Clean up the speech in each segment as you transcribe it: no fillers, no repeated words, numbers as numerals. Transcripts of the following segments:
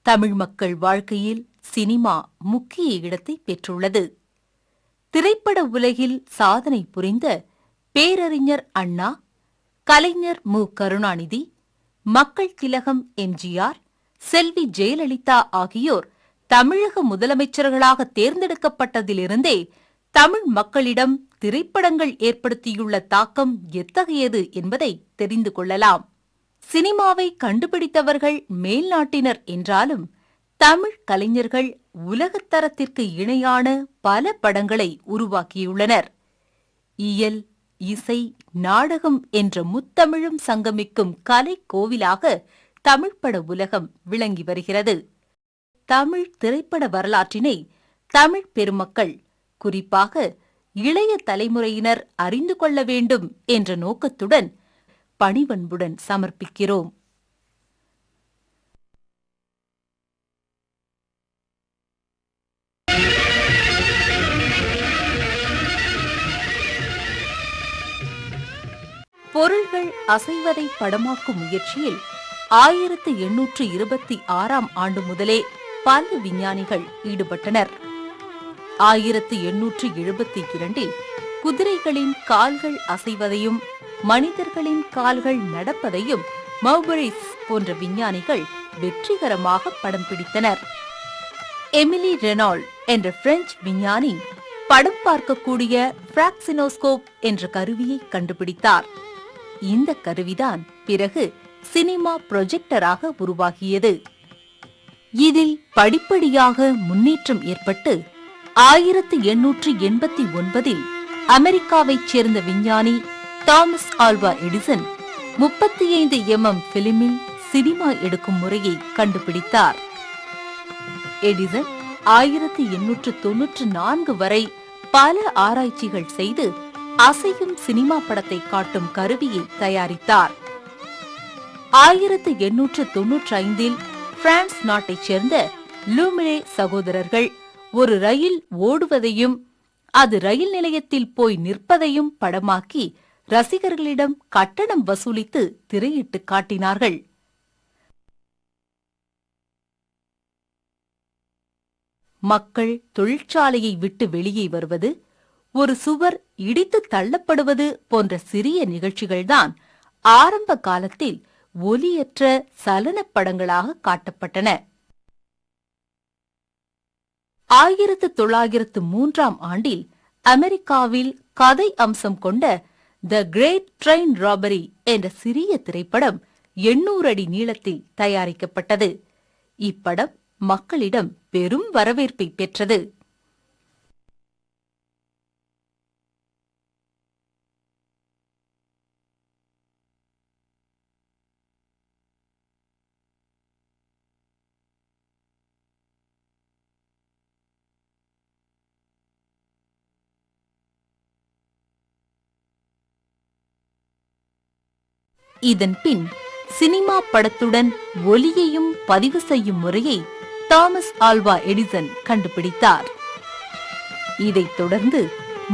தமிழ் மக்கள் வாழ்க்கையில் சினிமா முக்கிய இடத்தை பெற்றுள்ளது. திரைப்பட உலகில் சாதனை புரிந்த பேரறிஞர் அண்ணா, கலைஞர் மு. கருணாநிதி, மக்கள் திலகம் எம்ஜிஆர், செல்வி ஜெயலலிதா ஆகியோர் தமிழக முதலமைச்சர்களாக தேர்ந்தெடுக்கப்பட்டதிலிருந்தே தமிழ் மக்களிடம் திரைப்படங்கள் ஏற்படுத்தியுள்ள தாக்கம் எத்தகையது என்பதை தெரிந்து கொள்ளலாம். சினிமாவை கண்டுபிடித்தவர்கள் மேல்நாட்டினர் என்றாலும் தமிழ் கலைஞர்கள் உலகத்தரத்திற்கு இணையான பல படங்களை உருவாக்கியுள்ளனர். இயல், இசை, நாடகம் என்ற முத்தமிழும் சங்கமிக்கும் கலை கோவிலாக தமிழ்ப்பட உலகம் விளங்கி வருகிறது. தமிழ் திரைப்பட வரலாற்றினை தமிழ் பெருமக்கள், குறிப்பாக இளைய தலைமுறையினர் அறிந்து கொள்ள வேண்டும் என்ற நோக்கத்துடன் பணிவன்புடன் சமர்ப்பிக்கிறோம். பொருள்கள் அசைவதை படமாக்கும் முயற்சியில் 1826ஆம் ஆண்டு முதலே பல விஞ்ஞானிகள் ஈடுபட்டனர். 1872இல் குதிரைகளின் கால்கள் அசைவதையும் மனிதர்களின் கால்கள் நடப்பதையும் மௌபரிஸ் போன்ற விஞ்ஞானிகள் வெற்றிகரமாக படம் பிடித்தனர். எமிலி ரெனால்ட் என்ற பிரெஞ்சு விஞ்ஞானி படம் பார்க்கக்கூடிய பிராக்சினோஸ்கோப் என்ற கருவியை கண்டுபிடித்தார். இந்த கருவிதான் பிறகு சினிமா புரொஜெக்டராக உருவாகியது. இதில் படிப்படியாக முன்னேற்றம் ஏற்பட்டு 1889இல் அமெரிக்காவைச் சேர்ந்த விஞ்ஞானி தாமஸ் ஆல்வா எடிசன் 35mm பிலிமில் சினிமா எடுக்கும் முறையை கண்டுபிடித்தார். எடிசன் 1894 வரை பல ஆராய்ச்சிகள் செய்து அசையும் சினிமா படத்தை காட்டும் கருவியை தயாரித்தார். 1895இல் பிரான்ஸ் நாட்டைச் சேர்ந்த லூமிரே சகோதரர்கள் ஒரு ரயில் ஓடுவதையும் அது ரயில் நிலையத்தில் போய் நிற்பதையும் படமாக்கி ரசிகர்களிடம் கட்டணம் வசூலித்து திரையிட்டு காட்டினார்கள். மக்கள் தொழிற்சாலையை விட்டு வெளியே வருவது, ஒரு சுவர் இடித்து தள்ளப்படுவது போன்ற சிறிய நிகழ்ச்சிகள்தான் ஆரம்ப காலத்தில் ஒலியற்ற சலனப் படங்களாக காட்டப்பட்டன. 1903ஆம் ஆண்டில் அமெரிக்காவில் கதை அம்சம் கொண்ட தி கிரேட் ட்ரெயின் ராபரி என்ற சிறிய திரைப்படம் 800 அடி நீளத்தில் தயாரிக்கப்பட்டது. இப்படம் மக்களிடம் பெரும் வரவேற்பை பெற்றது. இதன் பின் சினிமா படத்துடன் ஒலியையும் பதிவு செய்யும் முறையை தாமஸ் ஆல்வா எடிசன் கண்டுபிடித்தார். இதைத் தொடர்ந்து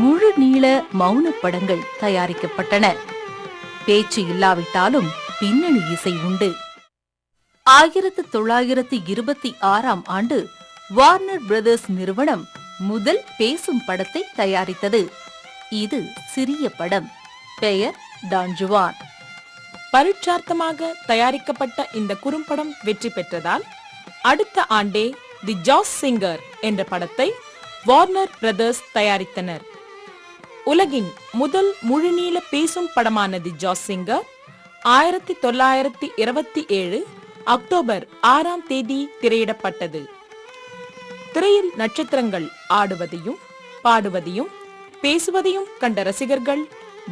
முழு நீள மௌன படங்கள் தயாரிக்கப்பட்டன. பேச்சு இல்லாவிட்டாலும் பின்னணி இசை உண்டு. 1926ஆம் ஆண்டு வார்னர் பிரதர்ஸ் நிறுவனம் முதல் பேசும் படத்தை தயாரித்தது. இது சிறிய படம். பெயர் டான் ஜுவான். பரீட்சார்த்தமாக தயாரிக்கப்பட்ட இந்த குறும்படம் வெற்றி பெற்றதால் அடுத்த ஆண்டே தி ஜாஸ் சிங்கர் என்ற படத்தை வார்னர் பிரதர்ஸ் தயாரித்தனர். உலகின் முதல் முழுநீள பேசும் படமான தி ஜாஸ் சிங்கர் 1927 அக்டோபர் 6ஆம் தேதி திரையிடப்பட்டது. திரையில் நட்சத்திரங்கள் ஆடுவதையும் பாடுவதையும் பேசுவதையும் கண்ட ரசிகர்கள்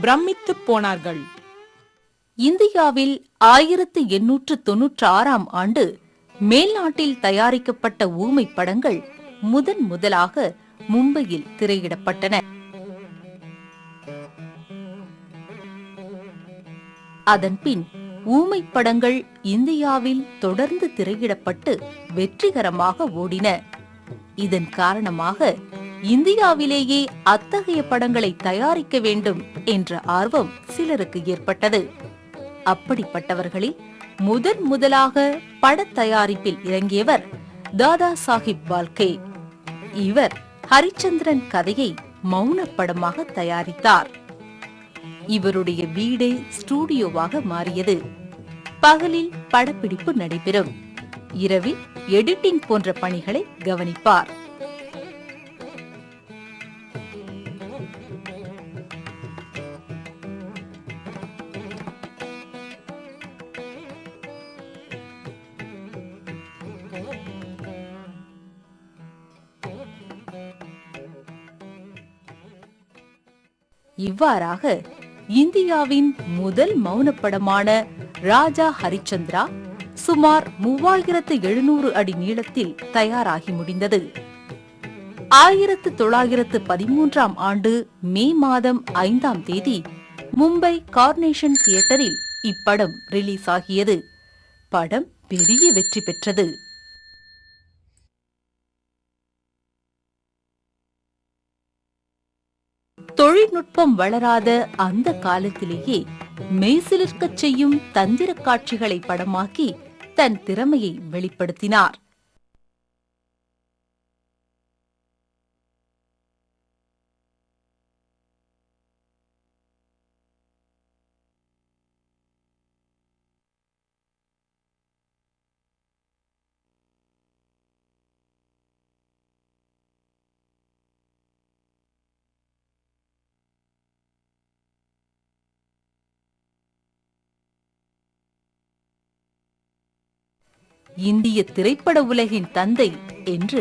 பிரமித்து போனார்கள். இந்தியாவில் 1896ஆம் ஆண்டு மேல்நாட்டில் தயாரிக்கப்பட்ட ஊமை படங்கள் முதன் முதலாக மும்பையில் திரையிடப்பட்டன. அதன்பின் ஊமை படங்கள் இந்தியாவில் தொடர்ந்து திரையிடப்பட்டு வெற்றிகரமாக ஓடின. இதன் காரணமாக இந்தியாவிலேயே அத்தகைய படங்களை தயாரிக்க வேண்டும் என்ற ஆர்வம் சிலருக்கு ஏற்பட்டது. அப்படிப்பட்டவர்களில் முதலாக படத் தயாரிப்பில் இறங்கியவர் தாதா சாஹிப் பால்கே. இவர் ஹரிச்சந்திரன் கதையை மௌனப் படமாக தயாரித்தார். இவருடைய வீடே ஸ்டூடியோவாக மாறியது. பகலில் படப்பிடிப்பு நடைபெறும், இரவில் எடிட்டிங் போன்ற பணிகளை கவனிப்பார். இவ்வாறாக இந்தியாவின் முதல் மௌனப்படமான ராஜா ஹரிச்சந்திரா சுமார் 3700 அடி நீளத்தில் தயாராகி முடிந்தது. 1913ஆம் ஆண்டு மே மாதம் 5ஆம் தேதி மும்பை கார்னேஷன் தியேட்டரில் இப்படம் ரிலீஸ் ஆகியது. படம் பெரிய வெற்றி பெற்றது. தொழில்நுட்பம் வளராத அந்த காலத்திலேயே மெய்சிலிர்க்கச் செய்யும் தந்திர காட்சிகளை படமாக்கி தன் திறமையை வெளிப்படுத்தினார். இந்திய திரைப்பட உலகின் தந்தை என்று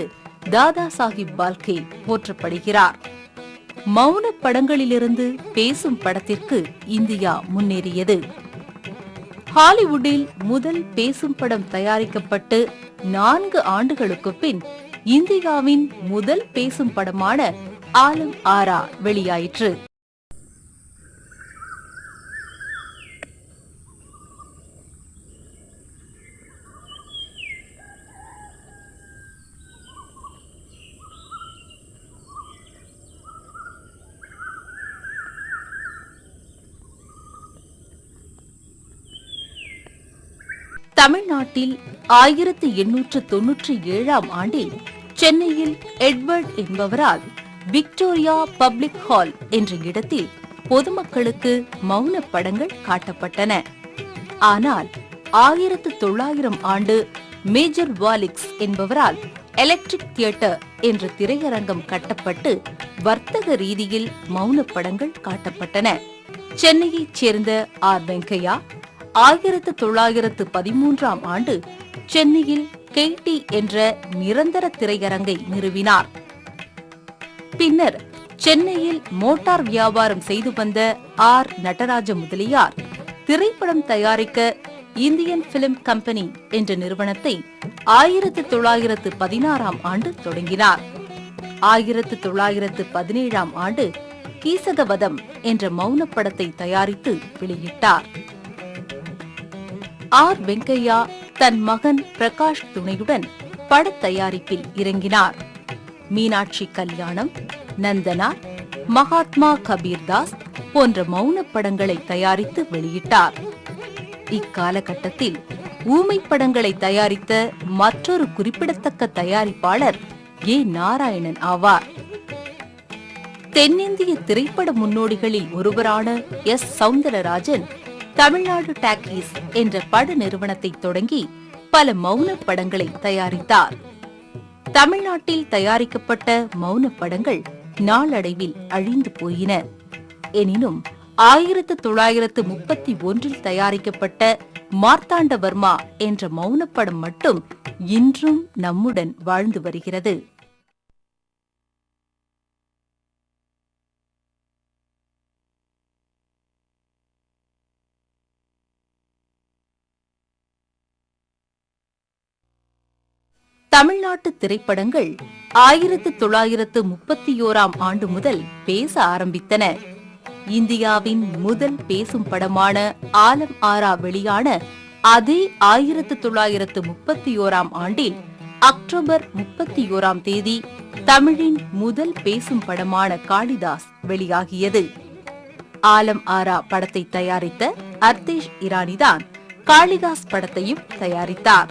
தாதா சாஹிப் பால்கே போற்றப்படுகிறார். மௌன படங்களிலிருந்து பேசும் படத்திற்கு இந்தியா முன்னேறியது. ஹாலிவுட்டில் முதல் பேசும் படம் தயாரிக்கப்பட்டு 4 ஆண்டுகளுக்கு பின் இந்தியாவின் முதல் பேசும் படமான ஆலம் ஆரா வெளியாயிற்று. தமிழ்நாட்டில் 1897ஆம் ஆண்டில் சென்னையில் எட்வர்ட் என்பவரால் விக்டோரியா பப்ளிக் ஹால் என்ற இடத்தில் பொதுமக்களுக்கு மௌன படங்கள் காட்டப்பட்டன. ஆனால் 1900 ஆண்டு மேஜர் வாலிக்ஸ் என்பவரால் எலக்ட்ரிக் தியேட்டர் என்ற திரையரங்கம் கட்டப்பட்டு வர்த்தக ரீதியில் மௌன படங்கள் காட்டப்பட்டன. சென்னையைச் சேர்ந்த ஆர் வெங்கையா 1913ஆம் ஆண்டு சென்னையில் கேடி என்ற நிரந்தர திரையரங்கை நிறுவினார். பின்னர் சென்னையில் மோட்டார் வியாபாரம் செய்து வந்த ஆர் நடராஜ முதலியார் திரைப்படம் தயாரிக்க இந்தியன் பிலிம் கம்பெனி என்ற நிறுவனத்தை 1916ஆம் ஆண்டு தொடங்கினார். 1917ஆம் ஆண்டு கீசகவதம் என்ற மௌன படத்தை தயாரித்து வெளியிட்டார். ஆர் வெங்கையா தன் மகன் பிரகாஷ் துணையுடன் படத் தயாரிப்பில் இறங்கினார். மீனாட்சி கல்யாணம், நந்தனா, மகாத்மா கபீர்தாஸ் போன்ற மௌன படங்களை தயாரித்து வெளியிட்டார். இக்காலகட்டத்தில் ஊமை படங்களை தயாரித்த மற்றொரு குறிப்பிடத்தக்க தயாரிப்பாளர் ஏ. நாராயணன் ஆவார். தென்னிந்திய திரைப்பட முன்னோடிகளில் ஒருவரான எஸ். சௌந்தரராஜன் தமிழ்நாடு டாக்கீஸ் என்ற பட நிறுவனத்தை தொடங்கி பல மௌன படங்களை தயாரித்தார். தமிழ்நாட்டில் தயாரிக்கப்பட்ட மௌன படங்கள் நாளடைவில் அழிந்து போயின. எனினும் 1931இல் தயாரிக்கப்பட்ட மார்த்தாண்டவர்மா என்ற மௌன படம் மட்டும் இன்றும் நம்முடன் வாழ்ந்து வருகிறது. தமிழ்நாட்டு திரைப்படங்கள் 1931ஆம் ஆண்டு முதல் பேச ஆரம்பித்தன. இந்தியாவின் முதல் பேசும் படமான ஆலம் ஆரா வெளியான அதே 1931ஆம் ஆண்டில் அக்டோபர் 31ஆம் தேதி தமிழின் முதல் பேசும் படமான காளிதாஸ் வெளியாகியது. ஆலம் ஆரா படத்தை தயாரித்த அர்தேஷ் இரானிதான் காளிதாஸ் படத்தையும் தயாரித்தார்.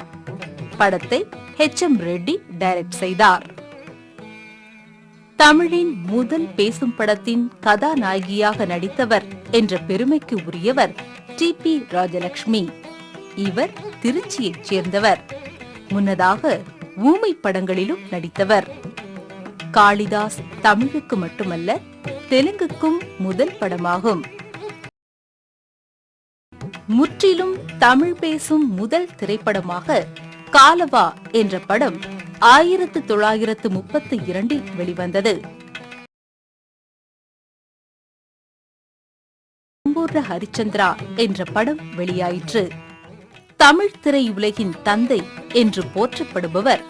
படத்தை H.M. ரெட்டி டைரக்ட் செய்தார். தமிழின் முதல் பேசும் படத்தின் கதாநாயகியாக நடித்தவர் என்ற பெருமைக்கு உரியவர் T.P. ராஜலட்சுமி. இவர் திருச்சியைச் சேர்ந்தவர். முன்னதாக ஊமை படங்களிலும் நடித்தவர். காளிதாஸ் தமிழுக்கு மட்டுமல்ல, தெலுங்குக்கும் முதல் படமாகும். முற்றிலும் தமிழ் பேசும் முதல் திரைப்படமாக காலவா என்ற படம் 1932 வெளிவந்தது. சம்பூர்ண ஹரிச்சந்திரா என்ற படம் வெளியாயிற்று. தமிழ் திரையுலகின் தந்தை என்று போற்றப்படுபவர்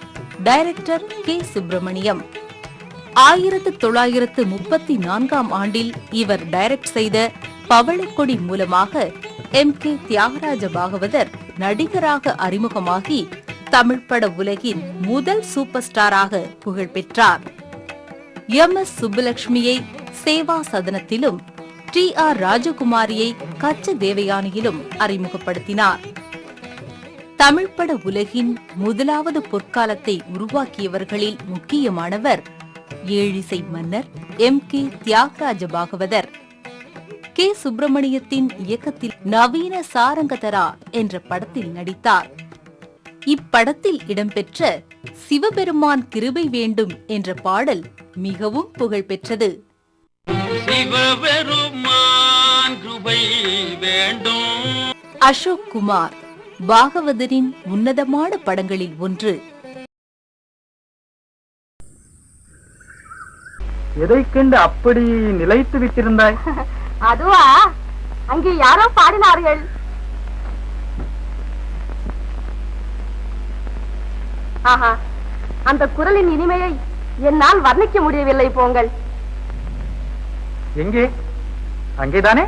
டைரக்டர் கே. சுப்பிரமணியம். 1934 இவர் டைரக்ட் செய்த பவளக்கொடி மூலமாக M.K. தியாகராஜ பாகவதர் நடிகராக அறிமுகமாகி தமிழ் பட உலகின் முதல் சூப்பர் ஸ்டாராக புகழ் பெற்றார். M.S. சுப்புலட்சுமியை சேவா சதனத்திலும் T.R. ராஜகுமாரியை கச்ச தேவயானியிலும் அறிமுகப்படுத்தினார். தமிழ் பட உலகின் முதலாவது பொற்காலத்தை உருவாக்கியவர்களில் முக்கியமானவர் ஏழிசை மன்னர் M.K. தியாகராஜ பாகவதர். கே. சுப்பிரமணியத்தின் இயக்கத்தில் நவீன சாரங்கதரா என்ற படத்தில் நடித்தார். இப்படத்தில் இடம்பெற்ற சிவபெருமான் கிருபை வேண்டும் என்ற பாடல் மிகவும் புகழ்பெற்றது. சிவபெருமான் கிருபை வேண்டும். அசோக் குமார் பாகவதரின் உன்னதமான படங்களில் ஒன்று. எதை கண்டு அப்படி நிலைத்து விட்டிருந்தாய்? அதுவா, அங்கே யாரோ பாடினார்கள். ஆஹா, அந்த குரலின் இனிமையை என்னால் வர்ணிக்க முடியவில்லை. போங்கள். எங்கே? அங்கேதானே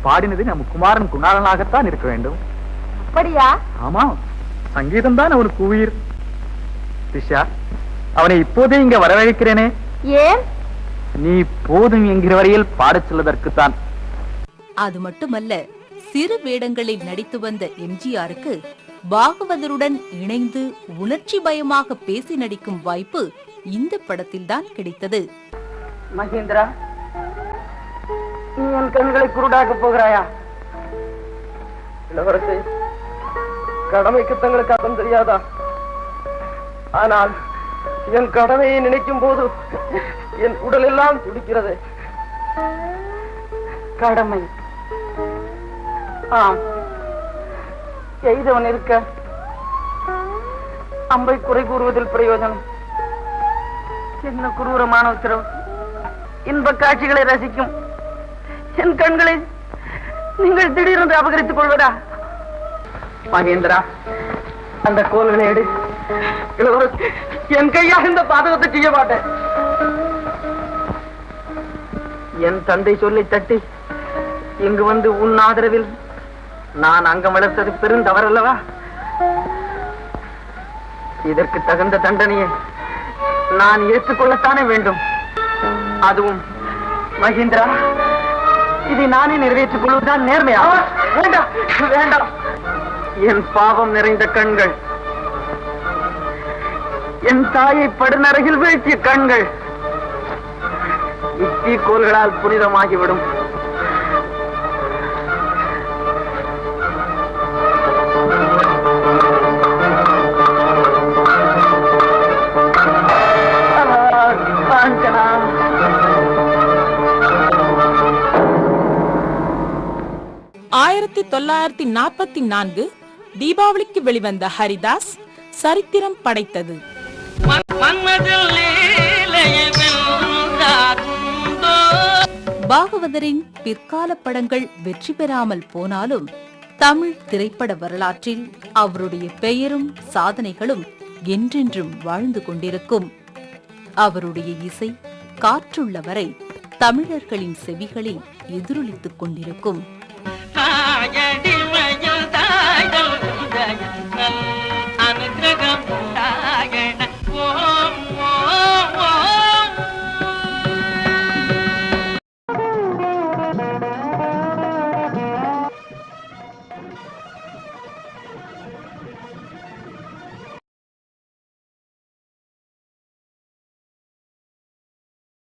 பாடினது நம் குமாரன் குணாளனாகத்தான் இருக்க வேண்டும். அப்படியா? ஆமா, சங்கீதம் தான் அவனுக்கு உயிர். திஷா, அவனை இப்போதே இங்க வரவழைக்கிறேனே. ஏன்? நீ போதும் என்கிற வரையில் பாடச் சொல்வதற்குத்தான். அது மட்டுமல்ல, சிறு வேடங்களில் நடித்து வந்த எம்ஜிஆருக்கு பாகவதருடன் இணைந்து உணர்ச்சி பயமாக பேசி நடிக்கும் வாய்ப்பு இந்த படத்தில்தான் கிடைத்தது. மகேந்திரா, நீ என் கண்களை குருடாக்க போகிறாயா? இளவரசி, கடமைக்கு தங்களுக்கு அர்த்தம் தெரியாதா? ஆனால் என் கடமையை நினைக்கும் போது என் உடல் எல்லாம் துடிக்கிறது. கடமை, ஆம், செய்தவன் இருக்க அம்பை குறை கூறுவதில் பிரயோஜனம். என்ன குரூரமான உத்தரவு! இன்ப காட்சிகளை ரசிக்கும் என் கண்களை நீங்கள் திடீரென்று அபகரித்துக் கொள்வதா? மகேந்திரா, அந்த கோல்களை எடு. என் கையாக இந்த பாதகத்தை செய்ய மாட்டேன். என் தந்தை சொல்லி தட்டி இங்கு வந்து உன் ஆதரவில் நான் அங்கம் வளர்த்தது பெருந்தவறல்லவா? இதற்கு தகுந்த தண்டனையை நான் ஏற்றுக்கொள்ளத்தானே வேண்டும். அதுவும் மகேந்திரா, இதை நானே நிறைவேற்றிக் கொள்வதுதான் நேர்மையா? வேண்டாம், வேண்டாம். என் பாவம் நிறைந்த கண்கள், என் தாயை படுநரகில் வீழ்த்திய கண்கள் இத்தீ கோள்களால் புனிதமாகிவிடும். ஆயிரத்தி 1944 தீபாவளிக்கு வெளிவந்த ஹரிதாஸ் சரித்திரம் படைத்தது. பாகவதரின் பிற்கால படங்கள் வெற்றி பெறாமல் போனாலும் தமிழ் திரைப்பட வரலாற்றில் அவருடைய பெயரும் சாதனைகளும் என்றென்றும் வாழ்ந்து கொண்டிருக்கும். அவருடைய இசை காற்றுள்ள வரை தமிழர்களின் செவிகளில் எதிரொலித்துக் கொண்டிருக்கும்.